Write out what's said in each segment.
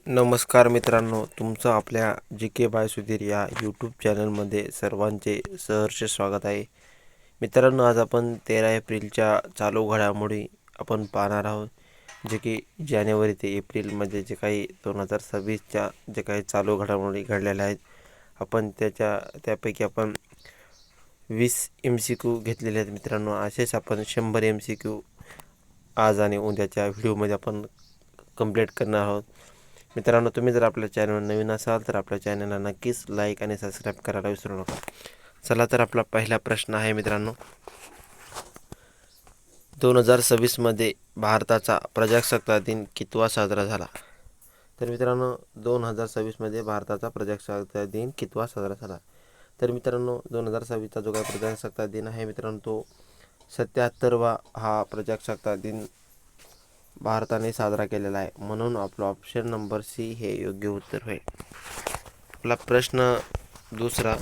नमस्कार मित्रांनो, तुमचं आपल्या जी के बाय सुधीर या यूट्यूब चॅनलमध्ये सर्वांचे सहर्ष स्वागत आहे. मित्रांनो, आज आपण 13 एप्रिलच्या चालू घडामोडी आपण पाहणार आहोत. जे की जानेवारी ते एप्रिलमध्ये जे काही 2026च्या जे काही चालू घडामोडी घडलेल्या आहेत, आपण त्यापैकी आपण 20 MCQ घेतलेले आहेत. मित्रांनो, असेच आपण 100 MCQ आज आणि उद्याच्या व्हिडिओमध्ये आपण कंप्लीट करणार आहोत. मित्रांनो, तुम्ही जर आपल्या चॅनलवर नवीन असाल तर आपल्या चॅनलला नक्कीच लाईक आणि सबस्क्राईब करायला विसरू नका. चला तर आपला पहिला प्रश्न आहे मित्रांनो, 2026मध्ये भारताचा प्रजासत्ताक दिन कितवा साजरा झाला? तर मित्रांनो, 2026मध्ये भारताचा प्रजासत्ताक दिन कितवा साजरा झाला? तर मित्रांनो, 2026चा जो काही प्रजासत्ताक दिन आहे मित्रांनो, तो 77वा हा प्रजासत्ताक दिन भारताने साजरा केलेला आहे. म्हणून आपला ऑप्शन नंबर सी हे योग्य उत्तर होईल. आपला प्रश्न दुसरा,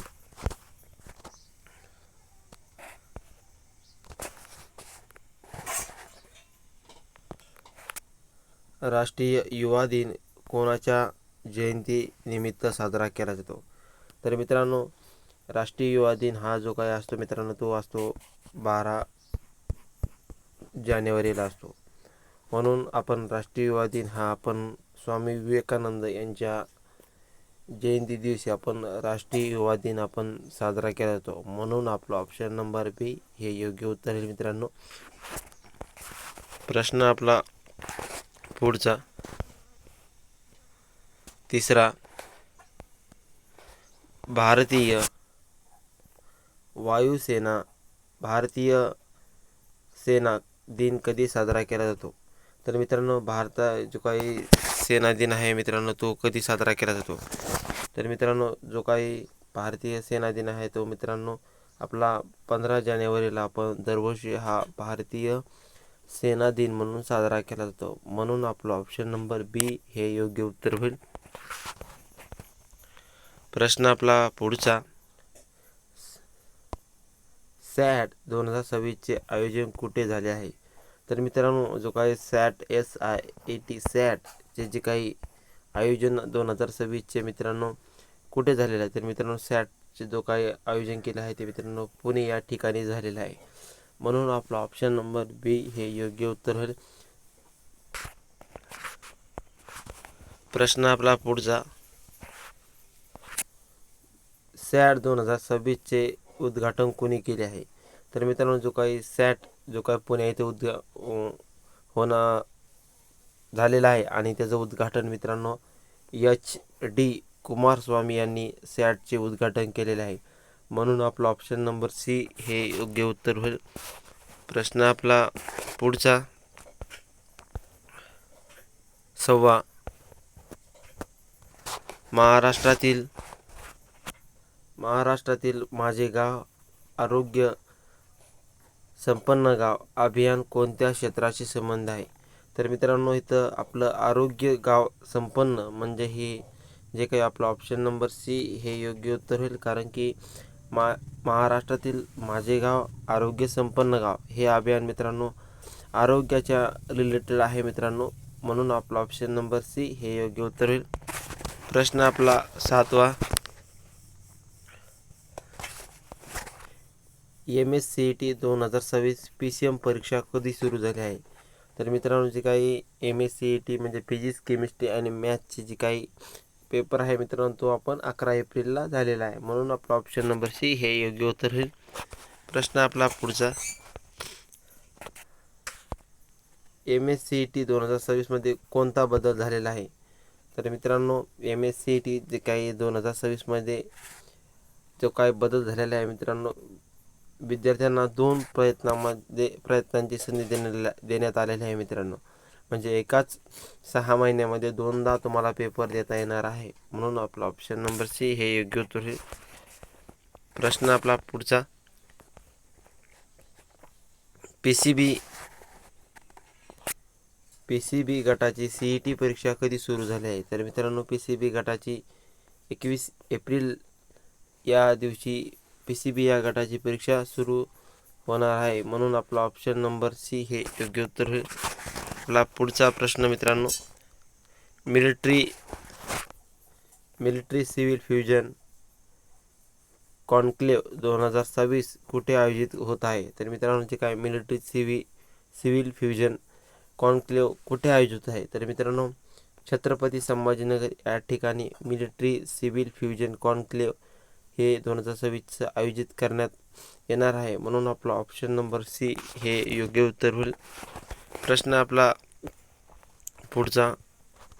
राष्ट्रीय युवा दिन कोणाच्या जयंती निमित्त साजरा केला जातो? तर मित्रांनो, राष्ट्रीय युवा दिन हा जो काही असतो मित्रांनो, तो असतो 12 जानेवारीला असतो. म्हणून आपण राष्ट्रीय युवा दिन हा आपण स्वामी विवेकानंद यांच्या जयंती दिवशी आपण राष्ट्रीय युवा दिन आपण साजरा केला जातो. म्हणून आपला ऑप्शन नंबर बी हे योग्य उत्तर आहे मित्रांनो. प्रश्न आपला पुढचा तिसरा, भारतीय वायुसेना भारतीय सेना दिन कधी साजरा केला जातो? तर मित्रांनो, जो काही सेना दिन आहे मित्रांनो, तो कधी साजरा केला जातो? तर मित्रांनो, जो काही भारतीय सेना दिन आहे तो मित्रांनो आपला 15 जानेवारीला आपण दरवर्षी हा भारतीय सेना दिन म्हणून साजरा केला जातो. म्हणून आपला ऑप्शन नंबर बी हे योग्य उत्तर होईल. प्रश्न आपला पुढचा, सॅट 2026चे आयोजन कुठे झाले आहे? तर मित्रांनो, जो काही SAT सॅटचे जे काही आयोजन 2026चे मित्रांनो कुठे झालेलं आहे? तर मित्रांनो, सॅटचे जो काही आयोजन केलं आहे ते मित्रांनो पुणे या ठिकाणी झालेलं आहे. म्हणून आपला ऑप्शन नंबर बी हे योग्य उत्तर होईल. प्रश्न आपला पुढचा, सॅट 2026चे उद्घाटन कोणी केले आहे? तर मित्रांनो, जो काही पुणे येथे होणं झालेला आहे आणि त्याचं उद्घाटन मित्रांनो HD कुमारस्वामी यांनी सॅटचे उद्घाटन केलेले आहे. म्हणून आपला ऑप्शन नंबर सी हे योग्य उत्तर होईल. प्रश्न आपला पुढचा 6वा, महाराष्ट्रातील माझे गाव आरोग्य संपन्न गाव अभियान कोणत्या क्षेत्राशी संबंध आहे? तर मित्रांनो, इथं आपलं आरोग्य गाव संपन्न म्हणजे हे जे काही आपलं ऑप्शन नंबर सी हे योग्य उत्तर होईल. कारण की महाराष्ट्रातील माझे गाव आरोग्य संपन्न गाव हे अभियान मित्रांनो आरोग्याच्या रिलेटेड आहे मित्रांनो. म्हणून आपला ऑप्शन नंबर सी हे योग्य उत्तर होईल. प्रश्न आपला 7वा, MSCET 2026 PCM परीक्षा कधी सुरू झाली आहे? तर मित्रांनो, जे काही MSCET म्हणजे फिजिक्स, केमिस्ट्री आणि मॅथ्सचे जे काही पेपर आहे मित्रांनो, तो आपण 11 एप्रिलला झालेला आहे. म्हणून आपला ऑप्शन नंबर सी हे योग्य उत्तर होईल. प्रश्न आपला पुढचा, MSCET 2026मध्ये कोणता बदल झालेला आहे? तर मित्रांनो, MSCET जे काही 2026मध्ये जो काही बदल झालेला आहे मित्रांनो, विद्यार्थ्यांना 2 प्रयत्नांची संधी देण्यात आलेली आहे मित्रांनो. म्हणजे एकाच 6 महिन्यामध्ये 2दा तुम्हाला पेपर देता येणार आहे. म्हणून आपला ऑप्शन नंबर सी हे योग्य उत्तर होईल. प्रश्न आपला पुढचा, PCB गटाची CET परीक्षा कधी सुरू झाली आहे? तर मित्रांनो, PCB गटाची 21 एप्रिल या दिवशी PCB या गटाची परीक्षा सुरू होणार आहे. म्हणून आपला ऑप्शन नंबर सी हे योग्य उत्तर होईल. आपला पुढचा प्रश्न मित्रांनो, मिलिटरी सिव्हिल फ्युजन कॉन्क्लेव्ह 2026 कुठे आयोजित होत आहे? तर मित्रांनो जे काय मिलिटरी सिव्हिल फ्युजन कॉन्क्लेव्ह कुठे आयोजित आहे? तर मित्रांनो छत्रपती संभाजीनगर या ठिकाणी मिलिटरी सिव्हिल फ्युजन कॉन्क्लेव्ह हे 2026 आयोजित करण्यात येणार आहे, म्हणून आपला ऑप्शन नंबर सी हे योग्य उत्तर होईल. प्रश्न आपला पुढचा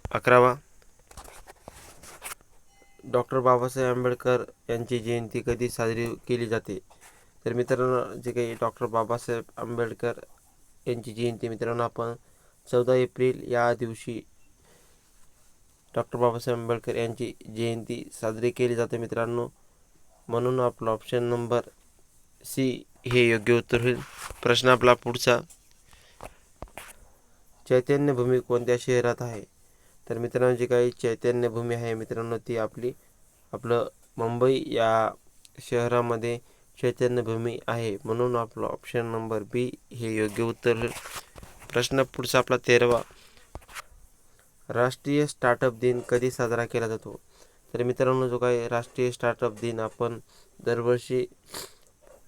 11वा. डॉक्टर बाबासाहेब आंबेडकर यांची जयंती कधी साजरी केली जाते? तर मित्रांनो जे काही डॉक्टर बाबासाहेब आंबेडकर यांची जयंती मित्रांनो आपण 14 एप्रिल या दिवशी डॉक्टर बाबासाहेब आंबेडकर यांची जयंती साजरी केली जाते मित्रांनो, म्हणून आपला ऑप्शन नंबर सी हे योग्य उत्तर होईल. प्रश्न आपला पुढचा चैतन्यभूमी कोणत्या शहरात आहे? तर मित्रांनो जी काही चैतन्यभूमी आहे मित्रांनो ती आपलं मुंबई या शहरामध्ये चैतन्यभूमी आहे, म्हणून आपलं ऑप्शन नंबर बी हे योग्य उत्तर होईल. प्रश्न पुढचा आपला 13वा. राष्ट्रीय स्टार्टअप दिन कधी साजरा केला जातो? तर मित्रांनो जो काही राष्ट्रीय स्टार्टअप दिन आपण दरवर्षी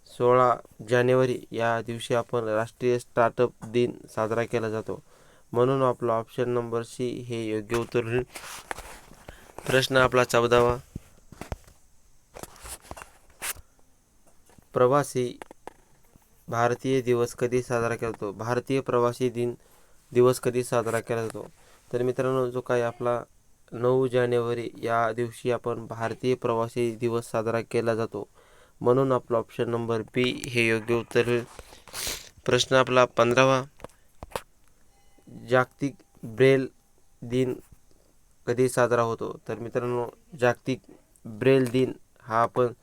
16 जानेवारी या दिवशी आपण राष्ट्रीय स्टार्टअप दिन साजरा केला जातो, म्हणून आपला ऑप्शन नंबर सी हे योग्य उत्तर होईल. प्रश्न आपला 14वा. प्रवासी भारतीय दिवस कधी साजरा केला जातो? भारतीय प्रवासी दिवस कधी साजरा केला जातो? तर मित्रांनो जो काही आपला 9 जानेवारी या दिवशी आपण भारतीय प्रवासी दिवस साजरा केला जातो, म्हणून आपला ऑप्शन नंबर बी हे योग्य उत्तर होईल. प्रश्न आपला 15वा. जागतिक ब्रेल दिन कधी साजरा होतो? तर मित्रांनो जागतिक ब्रेल दिन हा आपण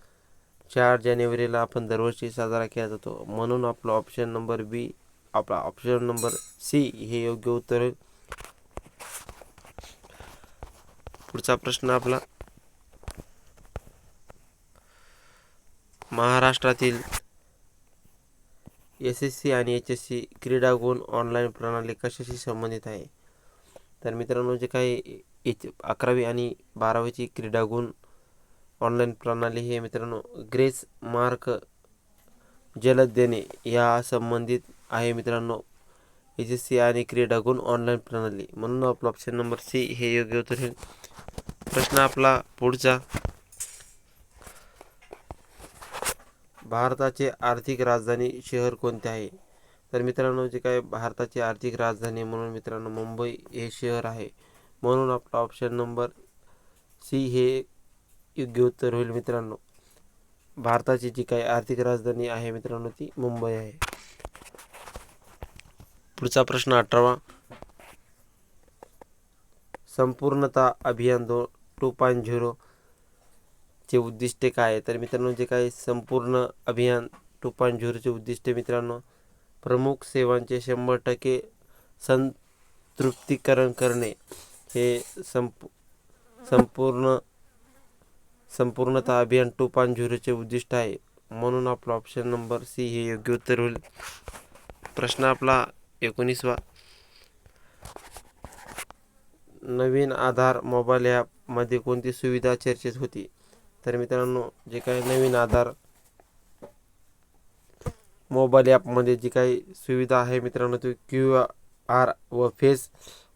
4 जानेवारीला आपण दरवर्षी साजरा केला जातो, म्हणून आपला ऑप्शन नंबर बी आपला ऑप्शन नंबर सी हे योग्य उत्तर होईल. पुढचा प्रश्न आपला महाराष्ट्रातील SSC आणि HSC क्रीडा गुण ऑनलाईन प्रणाली कशाशी संबंधित आहे? तर मित्रांनो जे काही 11वी आणि 12वीची क्रीडा गुण ऑनलाईन प्रणाली हे मित्रांनो ग्रेस मार्क जलद देणे या संबंधित आहे मित्रांनो HSC आणि क्रीडा गुण ऑनलाईन प्रणाली, म्हणून आपला ऑप्शन नंबर सी हे योग्य उत्तर होईल. प्रश्न आपला पुढचा भारताचे आर्थिक राजधानी शहर कोणते आहे? तर मित्रांनो जे काय भारताची आर्थिक राजधानी म्हणून मित्रांनो मुंबई हे शहर आहे, म्हणून आपला ऑप्शन नंबर सी हे योग्य उत्तर होईल मित्रांनो. भारताची जी काही आर्थिक राजधानी आहे मित्रांनो ती मुंबई आहे. पुढचा प्रश्न 18वा. संपूर्णता अभियान 2.0 चे उद्दिष्टे काय आहे? तर मित्रांनो जे काही संपूर्ण अभियान 2.0 चे उद्दिष्टे मित्रांनो प्रमुख सेवांचे 100% संतृप्तीकरण करणे हे संपूर्णता अभियान 2.0 चे उद्दिष्ट आहे, म्हणून आपला ऑप्शन नंबर सी हे योग्य उत्तर होईल. प्रश्न आपला 19वा. नवीन आधार मोबाईल ॲपमध्ये कोणती सुविधा चर्चेत होती? तर मित्रांनो जे काही नवीन आधार मोबाईल ॲपमध्ये जी काही सुविधा आहे मित्रांनो ती QR व फेस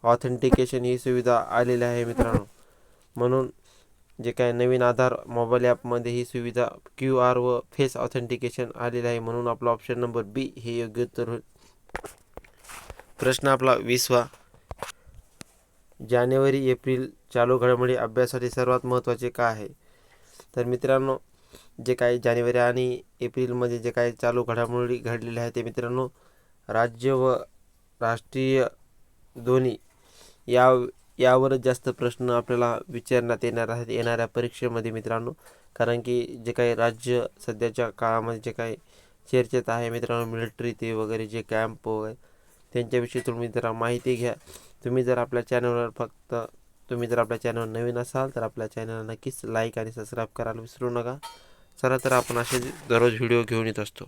ऑथेंटिकेशन ही सुविधा आलेली आहे मित्रांनो, म्हणून जे काही नवीन आधार मोबाईल ॲपमध्ये ही सुविधा QR व फेस ऑथेंटिकेशन आलेली आहे, म्हणून आपला ऑप्शन नंबर बी हे योग्य उत्तर होईल. प्रश्न आपला 20वा. जानेवारी एप्रिल चालू घडामोडी अभ्यासासाठी सर्वात महत्त्वाचे काय आहे? तर मित्रांनो जे काही जानेवारी आणि एप्रिलमध्ये जे काही चालू घडामोडी घडलेल्या आहेत ते मित्रांनो राज्य व राष्ट्रीय दोन्ही यावरच जास्त प्रश्न आपल्याला विचारण्यात येणार आहेत येणाऱ्या परीक्षेमध्ये मित्रांनो, कारण की जे काही राज्य सध्याच्या काळामध्ये जे काही चर्चेत आहे मित्रांनो मिलिटरी ते वगैरे जे कॅम्प वगैरे त्यांच्याविषयी तुम्ही जरा माहिती घ्या. तुम्ही जर आपल्या चॅनलवर नवीन असाल तर आपल्या चॅनलला नक्कीच लाईक आणि सबस्क्राईब करायला विसरू नका. चला तर आपण असे दररोज व्हिडिओ घेऊन येत असतो.